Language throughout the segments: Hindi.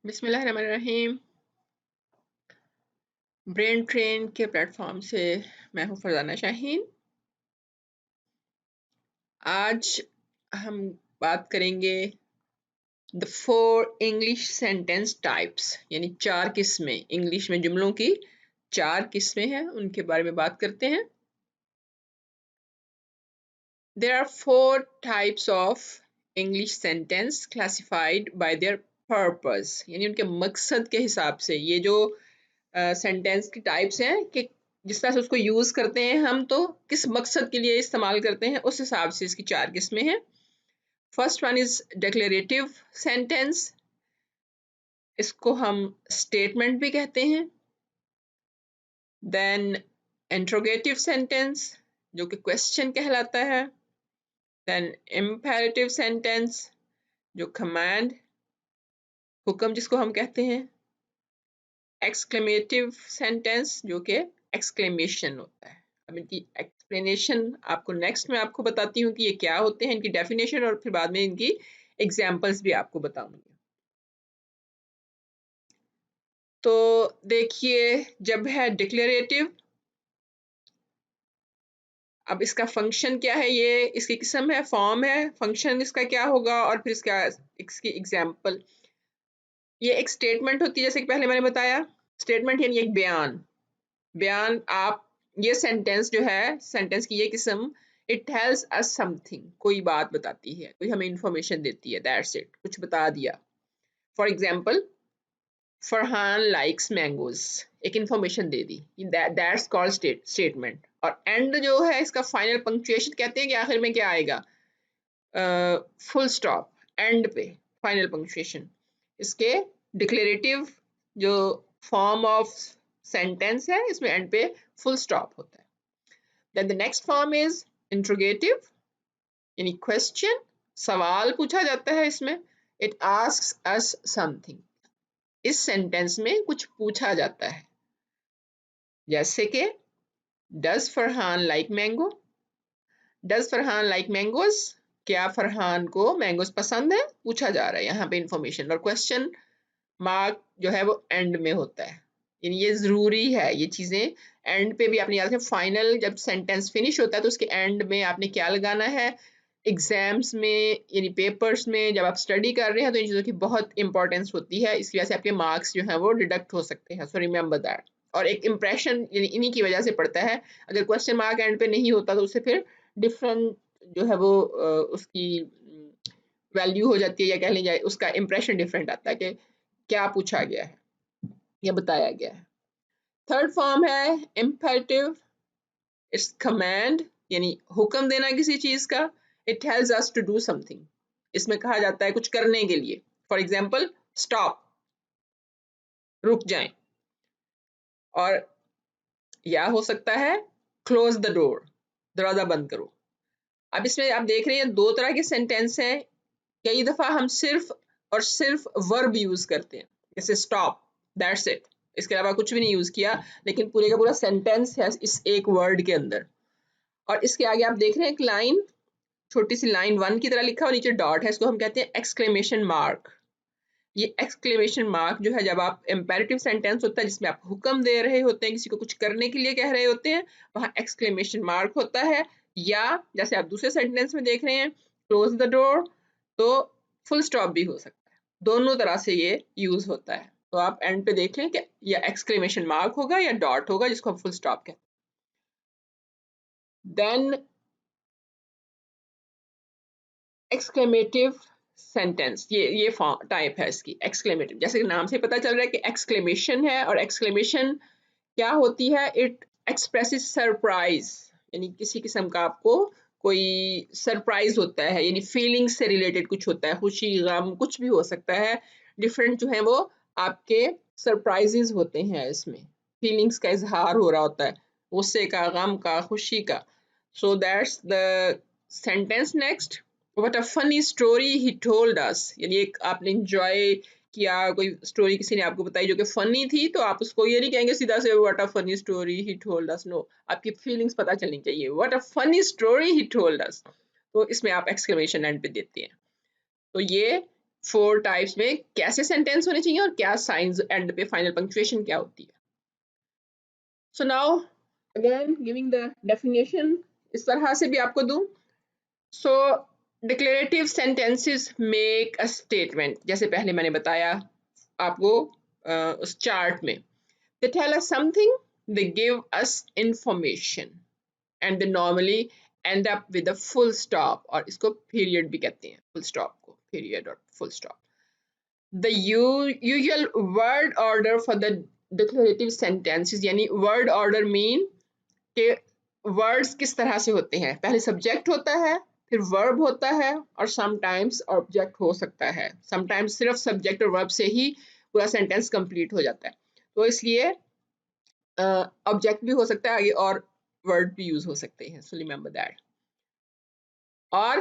बिस्मिल्लाहिर्रहमानिर्रहीम। ब्रेन ट्रेन के प्लेटफॉर्म से मैं हूँ फरजाना शाहीन। आज हम बात करेंगे द 4 इंग्लिश सेंटेंस टाइप्स, यानी 4 किस्में। इंग्लिश में जुमलों की 4 किस्में हैं, उनके बारे में बात करते हैं। There are 4 types of English sentence classified by their purpose, यानी उनके मकसद के हिसाब से। ये जो सेंटेंस की टाइप्स हैं कि जिस तरह से उसको यूज करते हैं हम, तो किस मकसद के लिए इस्तेमाल करते हैं, उस हिसाब से इसकी 4 किस्में हैं। First one is declarative sentence. इसको हम स्टेटमेंट भी कहते हैं। देन इंट्रोगेटिव सेंटेंस, जो कि क्वेश्चन कहलाता है। देन इम्पेरेटिव सेंटेंस, जो कमांड, हुक्म जिसको हम कहते हैं। एक्सक्लेमेटिव सेंटेंस, जो कि एक्सक्लेमेशन होता है। अब इनकी एक्सप्लेनेशन आपको नेक्स्ट में आपको बताती हूँ कि ये क्या होते हैं, इनकी डेफिनेशन, और फिर बाद में इनकी एग्जांपल्स भी आपको बताऊंगी। तो देखिए, जब है डिक्लेरेटिव, अब इसका फंक्शन क्या है, ये इसकी किस्म है, फॉर्म है, फंक्शन इसका क्या होगा, और फिर इसकी एग्जाम्पल। ये एक स्टेटमेंट होती है, जैसे कि पहले मैंने बताया। स्टेटमेंट यानी एक बयान। बयान आप, ये सेंटेंस जो है, सेंटेंस की ये किस्म, इट टेल्स अस समथिंग, कोई बात बताती है, कोई हमें इंफॉर्मेशन देती है, दैट्स इट, कुछ बता दिया। For example, Farhan likes mangoes, एक इंफॉर्मेशन दे दी, दैट्स कॉल्ड स्टेटमेंट। और एंड जो है इसका, फाइनल पंक्चुएशन कहते हैं कि आखिर में क्या आएगा, फुल स्टॉप, एंड पे फाइनल पंक्चुएशन। इसके डिक्लेरेटिव जो फॉर्म ऑफ सेंटेंस है, इसमें एंड पे फुल स्टॉप होता है। Then the next form is interrogative, यानी क्वेश्चन, सवाल पूछा जाता है इसमें। It asks us something, इस सेंटेंस में कुछ पूछा जाता है। जैसे कि Does Farhan like mango? Does Farhan like mangoes? क्या फरहान को मैंगोज पसंद है, पूछा जा रहा है यहाँ पे इंफॉर्मेशन। और क्वेश्चन मार्क जो है वो एंड में होता है, यानी ये जरूरी है। ये चीजें एंड पे भी आपने याद रखना। फाइनल जब सेंटेंस फिनिश होता है तो उसके एंड में आपने क्या लगाना है। एग्जाम्स में, यानी पेपर्स में, जब आप स्टडी कर रहे हैं तो इन चीज़ों की बहुत इंपॉर्टेंस होती है। इसकी वजह से आपके मार्क्स जो है वो डिडक्ट हो सकते हैं, सो रिमेंबर दैट। और एक इम्प्रेशन यानी इन्हीं की वजह से पड़ता है। अगर क्वेश्चन मार्क एंड पे नहीं होता तो उससे फिर डिफरेंट जो है वो उसकी वैल्यू हो जाती है, या कह लीजिए उसका इम्प्रेशन डिफरेंट आता है कि क्या पूछा गया है या बताया गया है। थर्ड फॉर्म है इम्पेरेटिव। इट्स कमांड, यानी हुक्म देना किसी चीज का। It tells us to do something, इसमें कहा जाता है कुछ करने के लिए। फॉर एग्जाम्पल, स्टॉप, रुक जाएं। और या हो सकता है क्लोज द डोर, दरवाजा बंद करो। अब इसमें आप देख रहे हैं दो तरह के सेंटेंस हैं। कई दफा हम सिर्फ और सिर्फ वर्ब यूज करते हैं, जैसे स्टॉप, दैट्स इट, इसके अलावा कुछ भी नहीं यूज किया, लेकिन पूरे का पूरा सेंटेंस है इस एक वर्ड के अंदर। और इसके आगे आप देख रहे हैं एक लाइन, छोटी सी लाइन 1 की तरह लिखा और नीचे डॉट है, इसको हम कहते हैं एक्सक्लेमेशन मार्क। ये एक्सक्लेमेशन मार्क जो है, जब आप इम्पेरेटिव सेंटेंस होता है जिसमें आप हुक्म दे रहे होते हैं, किसी को कुछ करने के लिए कह रहे होते हैं, वहां एक्सक्लेमेशन मार्क होता है। या जैसे आप दूसरे सेंटेंस में देख रहे हैं, क्लोज द डोर, तो फुल स्टॉप भी हो सकता है। दोनों तरह से ये यूज होता है। तो आप एंड पे देख लें कि या एक्सक्लेमेशन मार्क होगा या डॉट होगा, जिसको हम फुल स्टॉप कहते हैं। देन एक्सक्लेमेटिव सेंटेंस, ये टाइप है इसकी, एक्सक्लेमेटिव। जैसे कि नाम से पता चल रहा है कि एक्सक्लेमेशन है, और एक्सक्लेमेशन क्या होती है, इट एक्सप्रेसेस सरप्राइज, यानी किसी किस्म का आपको कोई सरप्राइज होता है, यानी फीलिंग्स से रिलेटेड कुछ होता है, खुशी, गम, कुछ भी हो सकता है। डिफरेंट जो है वो आपके सरप्राइजेस होते हैं, इसमें फीलिंग्स का इजहार हो रहा होता है, गुस्से का, गम का, खुशी का। So that's the sentence next. What a funny story he told अस, यानी एक आपने एंजॉय किया, कोई स्टोरी किसी ने आपको बताई जो कि फनी थी, तो आप उसको ये नहीं कहेंगे सीधा से what a funny story he told us, no, आपकी फीलिंग्स पता चलनी चाहिए, what a funny story he told us. तो इसमें आप एक्सक्लेमेशन एंड पे देते हैं। तो ये 4 टाइप्स में कैसे सेंटेंस होने चाहिए और क्या साइंस एंड पे फाइनल पंक्चुएशन क्या होती है. So now again giving the definition इस तरह से भी आपको दूं. So declarative sentences make a statement, जैसे पहले मैंने बताया आपको उस चार्ट में. They tell us something, they give us information, and they normally end up with a full stop, और इसको period भी कहते हैं, full stop को period और full stop. The usual word order for the declarative sentences, यानी word order mean के words किस तरह से होते हैं. पहले subject होता है, फिर verb होता है, और sometimes object हो सकता है. sometimes सिर्फ subject और verb से ही पूरा sentence complete हो जाता है. तो इसलिए ऑब्जेक्ट भी हो सकता है आगे और वर्ड भी यूज हो सकते हैं. So remember that. और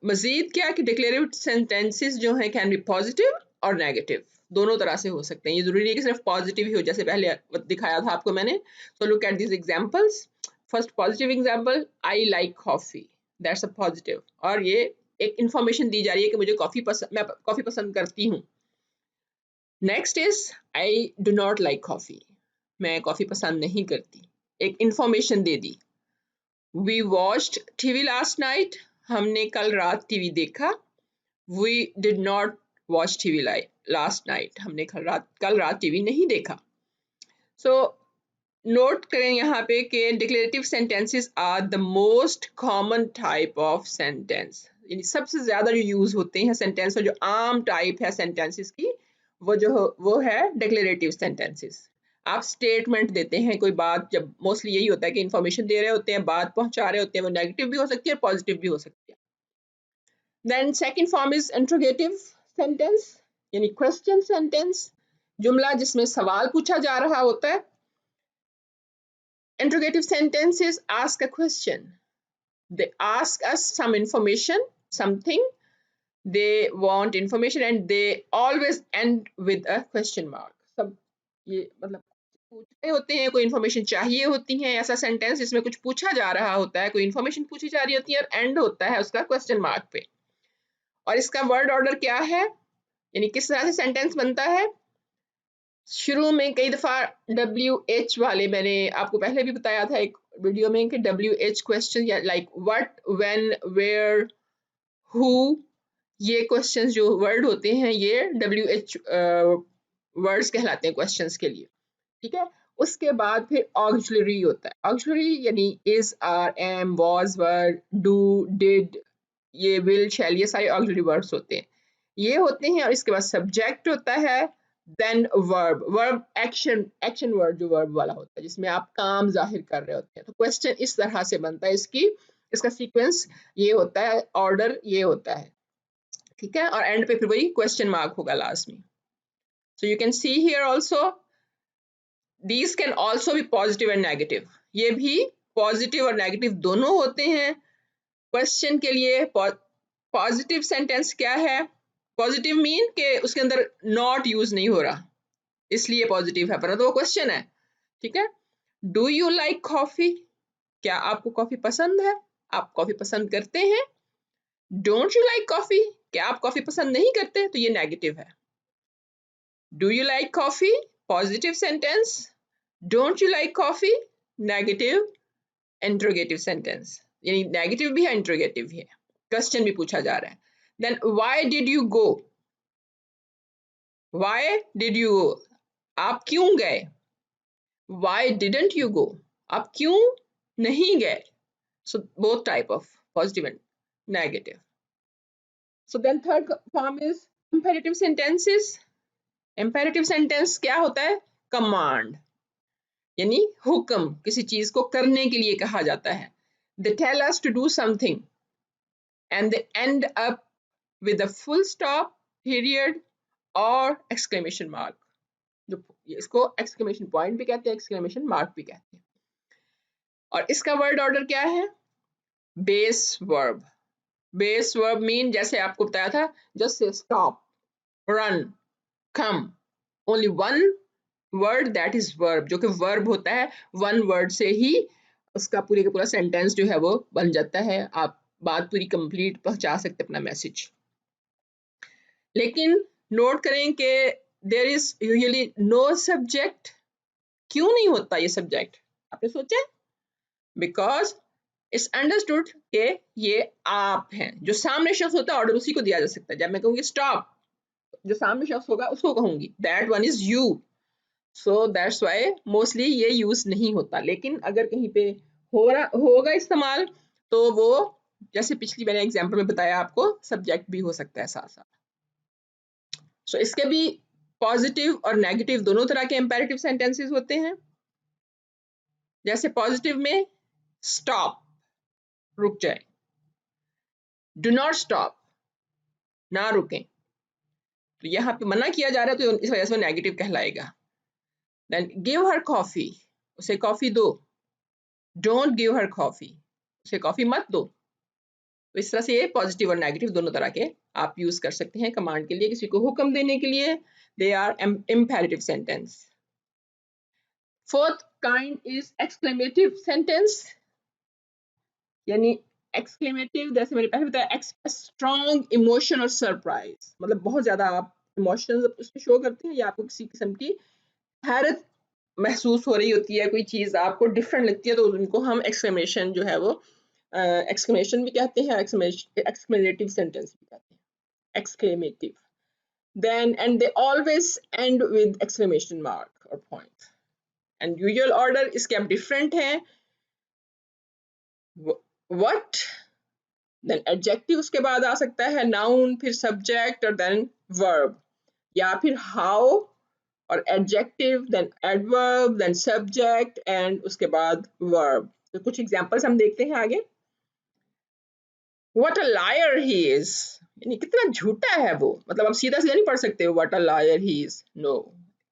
मजीद क्या कि डिक्लेरेटिव सेंटेंसेस जो हैं कैन बी पॉजिटिव और नेगेटिव, दोनों तरह से हो सकते हैं. ये जरूरी नहीं है कि सिर्फ पॉजिटिव ही हो, जैसे पहले दिखाया था आपको मैंने. So look at this examples. First positive example, I like coffee, that's a positive, और ये एक इंफॉर्मेशन दी जा रही है कि मुझे मैं कॉफी पसंद करती हूँ. Next is I do not like coffee, मैं कॉफी पसंद नहीं करती, एक इंफॉर्मेशन दे दी. We watched TV last night, हमने कल रात टीवी देखा. We did not watch TV last night, हमने कल रात टीवी नहीं देखा. सो नोट करें यहाँ पे कि declarative sentences are the most common type of sentence, यानी सबसे ज्यादा जो यूज होते हैं सेंटेंस, और जो आम टाइप है सेंटेंसेस की, वो है डिक्लेरेटिव सेंटेंसेस. आप स्टेटमेंट देते हैं कोई बात, जब मोस्टली यही होता है कि इंफॉर्मेशन दे रहे होते हैं, बात पहुंचा रहे होते हैं, वो नेगेटिव भी हो सकती है और पॉजिटिव भी हो सकती है. Then second form is interrogative sentence, यानी क्वेश्चन सेंटेंस, जुमला जिसमें सवाल पूछा जा रहा होता है. Interrogative sentences ask a question. They ask us some information, something. They want information and they always end with a question mark. सब ये मतलब पूछ रहे होते हैं, कोई इन्फॉर्मेशन चाहिए होती है, ऐसा सेंटेंस जिसमें कुछ पूछा जा रहा होता है, कोई इन्फॉर्मेशन पूछी जा रही होती है, और एंड होता है उसका क्वेश्चन मार्क पे. और इसका वर्ड ऑर्डर क्या है, यानी किस तरह से सेंटेंस बनता है. शुरू में कई दफा WH वाले मैंने आपको पहले भी बताया था एक वीडियो में कि WH क्वेश्चन, या like what, when, where, who, ये क्वेश्चंस जो वर्ड होते हैं ये WH वर्ड्स कहलाते हैं क्वेश्चंस के लिए. ठीक है. उसके बाद फिर ऑक्सिलरी होता है. ऑक्सिलरी यानी is, are, am, was, were, do, did, ये विल, शैल, ये सारे ऑक्सिलरी वर्ड्स होते हैं, ये होते हैं. और इसके बाद सब्जेक्ट होता है. Then verb, verb action word जो वर्ब वाला होता है, जिसमें आप काम जाहिर कर रहे होते हैं. तो क्वेश्चन इस तरह से बनता है, इसका सीक्वेंस ये होता है, ऑर्डर ये होता है. ठीक है. और एंड पे फिर वही क्वेश्चन मार्क होगा लास्ट में. So you can see here also these can also be positive and negative. ये भी पॉजिटिव और नेगेटिव दोनों होते हैं. क्वेश्चन के लिए पॉजिटिव सेंटेंस क्या है, पॉजिटिव मीन के उसके अंदर नॉट यूज नहीं हो रहा, इसलिए पॉजिटिव है, परंतु वो क्वेश्चन है. ठीक है. डू यू लाइक कॉफी, क्या आपको कॉफी पसंद है, आप कॉफी पसंद करते हैं. डोंट यू लाइक कॉफी, क्या आप कॉफी पसंद नहीं करते, तो ये नेगेटिव है. Do you like coffee, positive sentence. Don't you like coffee, negative interrogative sentence, यानी नेगेटिव भी है इंट्रोगेटिव भी है, क्वेश्चन भी पूछा जा रहा है. Then why did you go, why did you go, आप क्यों गए. व्हाई डिडंट यू गो, आप क्यों नहीं गए. So both type of positive and negative. So then third form is imperative sentences. Imperative sentence क्या होता है, कमांड, यानी हुक्म, किसी चीज को करने के लिए कहा जाता है. They tell us to do something and they end up with a full stop, period और exclamation mark. जो इसको exclamation point भी कहते हैं, exclamation mark भी कहते हैं. और इसका वर्ड ऑर्डर क्या है, base verb. Base verb mean जैसे आपको बताया था, just say stop, run, come, only one word that is verb, जो कि वर्ब होता है. वन वर्ड से ही उसका पूरे का पूरा सेंटेंस जो है वो बन जाता है, आप बात पूरी कंप्लीट पहुंचा सकते अपना मैसेज. लेकिन नोट करें कि there is usually no subject. क्यों नहीं होता ये सब्जेक्ट, आपने सोचा? बिकॉज इट्स अंडरस्टूड कि ये आप हैं, जो सामने शख्स होता है ऑर्डर उसी को दिया जा सकता है। जब मैं कहूँगी स्टॉप, जो सामने शख्स होगा उसको कहूंगी that one is you, so that's why mostly ये यूज नहीं होता। लेकिन अगर कहीं पे हो रहा होगा इस्तेमाल तो वो जैसे पिछली मैंने एग्जांपल में बताया आपको सब्जेक्ट भी हो सकता है साथ साथ। सो इसके भी पॉजिटिव और नेगेटिव दोनों तरह के इंपेरेटिव सेंटेंसेस होते हैं। जैसे पॉजिटिव में स्टॉप, रुक जाए, डू नॉट स्टॉप, ना रुकें, तो यहाँ पे मना किया जा रहा है तो इस वजह से नेगेटिव कहलाएगा। देन गिव हर कॉफी, उसे कॉफी दो, डोंट गिव हर कॉफी, उसे कॉफी मत दो। तो इस तरह से ये पॉजिटिव और नेगेटिव दोनों तरह के आप यूज कर सकते हैं कमांड के लिए, किसी को हुक्म देने के लिए। They are imperative sentence. Fourth kind is exclamative sentence, यानी एक्सक्लेमेटिव जैसे मैंने पहले बताया एक्सप्रेस स्ट्रॉन्ग इमोशन और सरप्राइज, मतलब बहुत ज्यादा आप इमोशंस उसमें शो करते हैं या आपको किसी किस्म की हैरत महसूस हो रही होती है, कोई चीज आपको डिफरेंट लगती है, तो उनको हम एक्सक्लेमेशन जो है वो एक्सक्लेमेशन भी कहते हैं, एक्सक्लेमेटिव सेंटेंस भी कहते हैं, exclamative. Then and they always end with exclamation mark और पॉइंट, एंड यूजुअल ऑर्डर इसके अब डिफरेंट है। व्हाट, देन एडजेक्टिव उसके बाद आ सकता है, नाउन, फिर सब्जेक्ट और देन वर्ब, या फिर हाउ और adjective, then adverb, then subject and उसके बाद वर्ब। तो कुछ एग्जांपल्स हम देखते हैं आगे। What a liar he is, यानी कितना झूठा है वो, मतलब आप सीधा सीधा नहीं पढ़ सकते हो what a liar he is, no,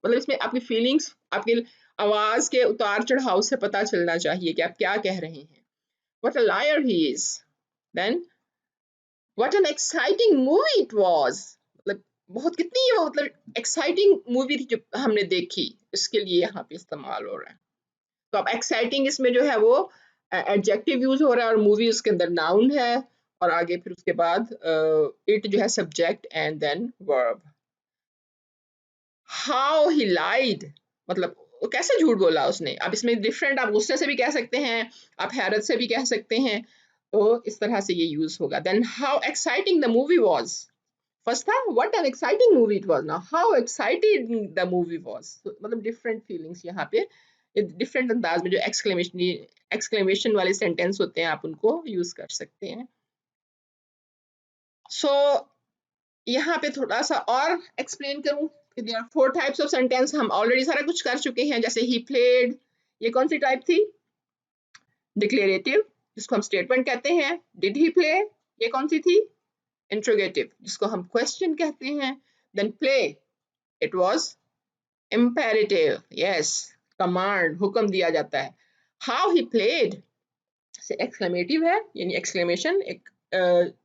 मतलब इसमें आपकी फीलिंग्स, आपकी आवाज के उतार चढ़ाव से पता चलना चाहिए कि आप क्या कह रहे हैं। What a liar he is. Then what an exciting movie it was, मतलब बहुत कितनी मतलब एक्साइटिंग मूवी थी जो हमने देखी, इसके लिए यहाँ पे इस्तेमाल हो रहा है। तो अब एक्साइटिंग इसमें जो है वो एडजेक्टिव यूज हो रहा है और मूवी उसके अंदर नाउन है, और आगे फिर उसके बाद इट जो है subject and then verb. How he lied, मतलब वो कैसे झूठ बोला उसने। अब इसमें डिफरेंट, आप गुस्से से भी कह सकते हैं, आप हैरत से भी कह सकते हैं, तो इस तरह से ये यूज होगा। Then how exciting the movie was, first था what an exciting movie it was, now how excited the movie was, मतलब डिफरेंट फीलिंग्स यहाँ पे डिफरेंट अंदाज में जो एक्सक्लेमेशन वाले सेंटेंस होते हैं आप उनको यूज कर सकते हैं। सो यहाँ पे थोड़ा सा और एक्सप्लेन करूं, there are 4 types of sentence, हम ऑलरेडी सारा कुछ कर चुके हैं। जैसे ही प्लेड, ये कौन सी टाइप थी? डिक्लेरेटिव, जिसको हम स्टेटमेंट कहते हैं। डिड ही प्ले, ये कौन सी थी? इंट्रोगेटिव, जिसको हम क्वेश्चन कहते हैं। Then play, it was imperative, yes, command, हुक्म दिया जाता है। हाउ ही प्लेड से एक्सक्लेमेटिव है, यानी एक्सक्लेमेशन, एक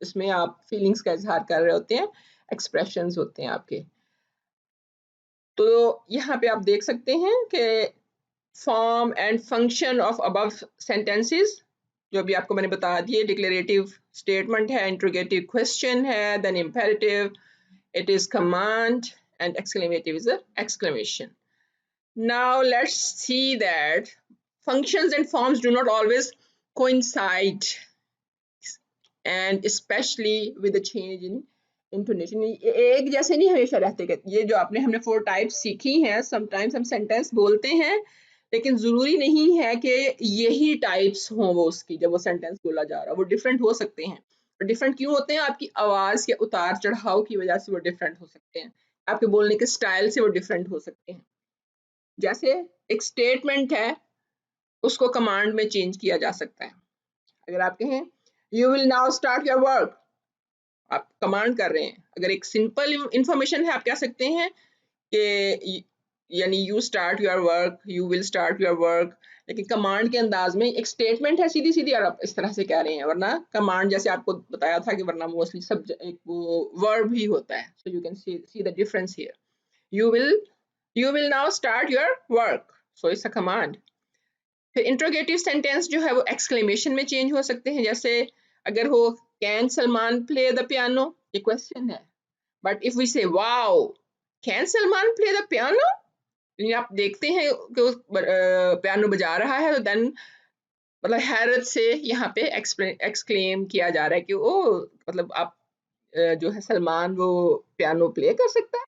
इसमें आप फीलिंग्स का इजहार कर रहे होते हैं, एक्सप्रेशंस होते हैं आपके। तो यहाँ पे आप देख सकते हैं कि form and function of above sentences जो अभी आपको मैंने बता दिए, डिक्लेरेटिव स्टेटमेंट है, इंट्रोगेटिव क्वेश्चन है, then imperative it is command, and exclamative is a exclamation. Now let's see that functions and forms do not always coincide, and especially with the change in intonation, एक जैसे नहीं हमेशा रहते। ये जो आपने हमने 4 टाइप्स सीखी हैं, समटाइम्स हम सेंटेंस बोलते हैं लेकिन जरूरी नहीं है कि यही टाइप्स हों वो उसकी, जब वो सेंटेंस बोला जा रहा है वो डिफरेंट हो सकते हैं। और डिफरेंट क्यों होते हैं? आपकी आवाज के उतार चढ़ाव की वजह से वो डिफरेंट हो सकते हैं, आपके बोलने के स्टाइल से वो डिफरेंट हो सकते हैं। जैसे एक स्टेटमेंट है, उसको कमांड में चेंज किया जा सकता है। अगर आप कहें you will now start your work, आप कमांड कर रहे हैं। अगर एक सिंपल इंफॉर्मेशन है आप कह सकते हैं कि यानी you start your work, you will start your work, लेकिन कमांड के अंदाज में एक स्टेटमेंट है सीधी सीधी और आप इस तरह से कह रहे हैं। वरना कमांड जैसे आपको बताया था कि वरना मोस्टली सब एक वो वर्ब ही होता है। So you can see the difference here. You will now start your work, so it's a command. फिर इंट्रोगेटिव सेंटेंस जो है वो एक्सक्लेमेशन में चेंज हो सकते हैं। जैसे अगर हो can Salman play the piano, ये क्वेश्चन है, बट इफ वी से wow can Salman play the piano, आप देखते हैं कि वो पियानो बजा रहा है, तो देन मतलब हैरत से यहाँ पे एक्सक्लेम किया जा रहा है कि ओ मतलब आप जो है सलमान वो पियानो प्ले कर सकता है।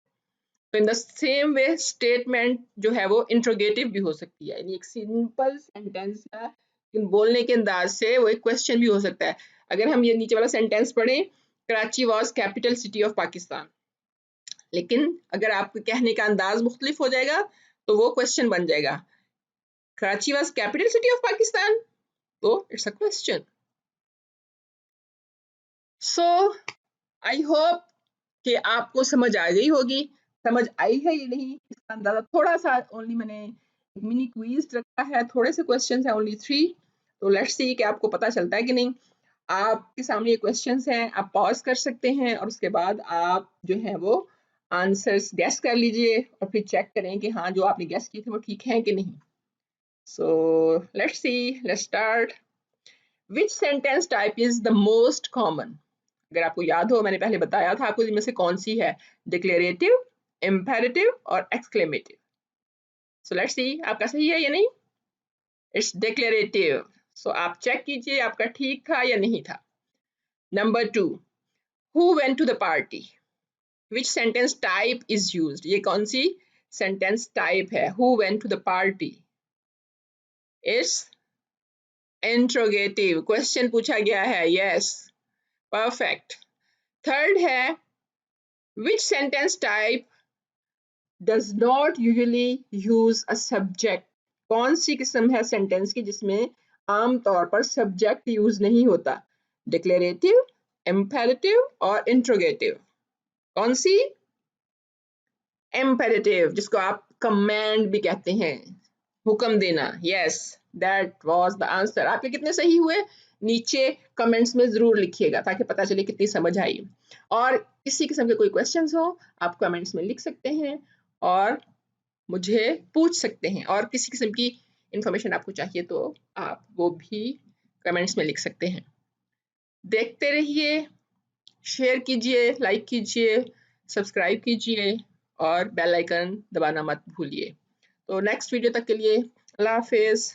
तो in the same way statement जो है वो इंट्रोगेटिव भी हो सकती है, यानी एक सिंपल सेंटेंस है लेकिन बोलने के अंदाज से वो एक क्वेश्चन भी हो सकता है। अगर हम ये नीचे वाला सेंटेंस पढ़ें, Karachi was capital city of Pakistan, लेकिन अगर आपके कहने का अंदाज मुख्तलिफ हो जाएगा तो वो क्वेश्चन बन जाएगा, Karachi was capital city of Pakistan, तो it's a question. So I hope कि आपको समझ आ गई होगी। समझ आई है या नहीं इसका अंदाजा थोड़ा सा, ओनली मैंने मिनी क्विज रखा है, थोड़े से क्वेश्चंस हैं, ओनली 3, तो लेट्स सी कि आपको पता चलता है कि नहीं। आपके सामने ये क्वेश्चंस हैं, आप पॉज कर सकते हैं और उसके बाद आप जो है वो आंसर्स गैस कर लीजिए और फिर चेक करें कि हाँ जो आपने गैस किए थे वो ठीक है कि नहीं। So let's see, let's start. Which sentence type is the most common? अगर आपको याद हो मैंने पहले बताया था आपको इनमें से कौन सी है, डिक्लेरेटिव, इम्पेरेटिव और एक्सक्लेमेटिव। सो लेट्स सी आपका सही है या नहीं। It's declarative. सो आप चेक कीजिए आपका ठीक था या नहीं था। Number 2, who went to the party? Which sentence type is used? ये कौन सी सेंटेंस टाइप है? Who went to the party, it's interrogative, question पूछा गया है, यस, परफेक्ट। थर्ड है, which sentence type does not usually use a subject? कौन सी किस्म है सेंटेंस की जिसमें आम तौर पर सब्जेक्ट यूज नहीं होता? डिक्लेरेटिव, इम्पेरेटिव और इंट्रोगेटिव। कौन सी? इम्पेरेटिव, जिसको आप कमांड भी कहते हैं, हुक्म देना। Yes, that was the answer. आपके कितने सही हुए नीचे कमेंट्स में जरूर लिखिएगा ताकि पता चले कितनी समझ आई। और किसी किस्म के कोई क्वेश्चंस हो आप कमेंट्स में लिख सकते हैं और मुझे पूछ सकते हैं, और किसी किस्म की इंफॉर्मेशन आपको चाहिए तो आप वो भी कमेंट्स में लिख सकते हैं। देखते रहिए, शेयर कीजिए, लाइक कीजिए, सब्सक्राइब कीजिए और बेल आइकन दबाना मत भूलिए। तो नेक्स्ट वीडियो तक के लिए अल्लाह हाफिज़।